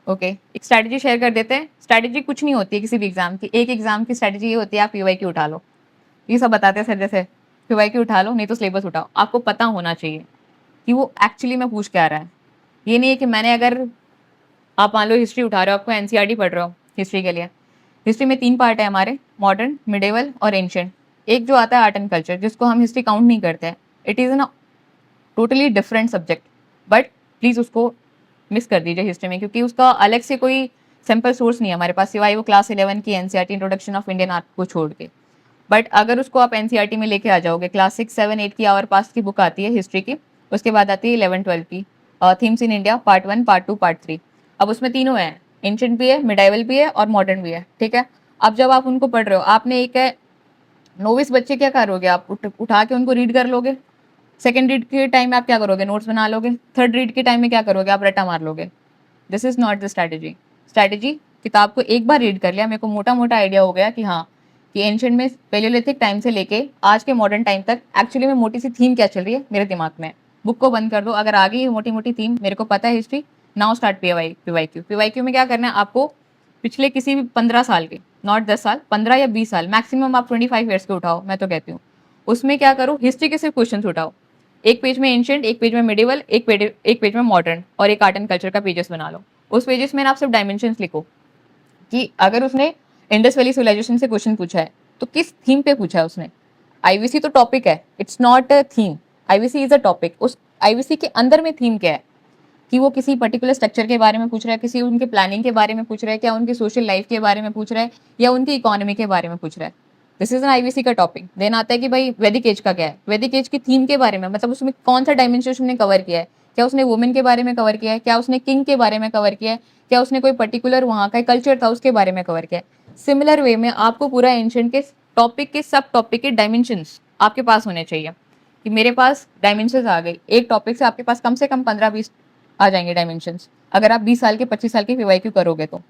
Okay, एक strategy share कर देते हैं। स्ट्रैटेजी कुछ नहीं होती है किसी भी एग्जाम की। एक एग्जाम की स्ट्रैटेजी ये होती है, आप पीवाईक्यू उठा लो। ये सब बताते हैं सर, जैसे पीवाईक्यू उठा लो, नहीं तो सिलेबस उठाओ। आपको पता होना चाहिए कि वो एक्चुअली में पूछ क्या रहा है। ये नहीं है कि मैंने अगर, आप मान लो हिस्ट्री उठा रहे हो, आपको एनसीईआरटी पढ़ रहे हो हिस्ट्री के लिए। हिस्ट्री में 3 पार्ट है हमारे, मॉडर्न, मिडेवल और एंशिएंट। एक जो आता है आर्ट एंड कल्चर, जिसको हम हिस्ट्री काउंट नहीं करते हैं। It is an totally different subject, but please उसको मिस कर दीजिए हिस्ट्री में, क्योंकि उसका अलग से कोई सिंपल सोर्स नहीं है हमारे पास, सिवाय वो क्लास 11 की NCERT introduction of Indian art को छोड़ के। बट अगर उसको आप एनसीईआरटी में लेके आ जाओगे, क्लास 6, 7, 8 की आवर पास की बुक आती है हिस्ट्री की, उसके बाद आती है 11, 12 की themes in India part 1, part 2, part 3। अब उसमें तीनों हैं, एंशिएंट भी है, मिडाइवल भी है और मॉडर्न भी है, ठीक है। अब जब आप उनको पढ़ रहे हो, आपने एक है नोविस बच्चे, क्या करोगे आप, उठा के उनको रीड कर लोगे। सेकंड रीड के टाइम में आप क्या करोगे, नोट्स बना लोगे। थर्ड रीड के टाइम में क्या करोगे, आप रट्टा मार लोगे। This is not the strategy. Strategy, किताब को एक बार रीड कर लिया, मेरे को मोटा मोटा आइडिया हो गया कि हाँ, कि एंशिएंट में पेलियोलिथिक टाइम से लेके आज के मॉडर्न टाइम तक एक्चुअली में मोटी सी थीम क्या चल रही है मेरे दिमाग में। बुक को बंद कर दो, अगर आ गई मोटी मोटी थीम, मेरे को पता है history, now start PYQ. PYQ में क्या करना है आपको, पिछले किसी भी 15 साल के, नॉट 10 साल, 15 या 20 साल, मैक्सिमम आप 25 ईयर्स के उठाओ, मैं तो कहती हूँ। उसमें क्या करो, हिस्ट्री के सिर्फ क्वेश्चन उठाओ। एक पेज में एंशिएंट, एक पेज में मिडिवल, एक पेज में मॉडर्न और एक आर्ट एंड कल्चर का पेजेस बना लो। उस पेजेस में आप सिर्फ डायमेंशंस लिखो कि अगर उसने इंडस वैली सिविलाइजेशन से क्वेश्चन पूछा है तो किस थीम पे पूछा है उसने। आईवीसी तो टॉपिक है, it's not a theme. IVC is a topic. उस आईवीसी के अंदर में थीम क्या है, कि वो किसी पर्टिकुलर स्ट्रक्चर के बारे में पूछ रहा है, किसी उनके प्लानिंग के बारे में पूछ रहा है, क्या उनकी सोशल लाइफ के बारे में पूछ रहा है, या उनकी इकोनॉमी के बारे में पूछ रहा है। दिस इज एन आईवीसी का टॉपिक। देन आता है कि भाई वैदिक एज का क्या है, वैदिक एज की थीम के बारे में, मतलब उसमें कौन सा डायमेंशन उसने कवर किया है, क्या उसने वुमेन के बारे में कवर किया है, क्या उसने किंग के बारे में कवर किया है, क्या उसने कोई पर्टिकुलर वहाँ का कल्चर था उसके बारे में कवर किया है। सिमिलर वे में आपको पूरा एंशिएंट के टॉपिक के सब टॉपिक के डायमेंशंस आपके पास होने चाहिए, कि मेरे पास डायमेंशंस आ गई। एक टॉपिक से आपके पास कम से कम 15-20 आ जाएंगे डायमेंशंस, अगर आप 20 साल के 25 साल के पीवाईक्यू करोगे तो।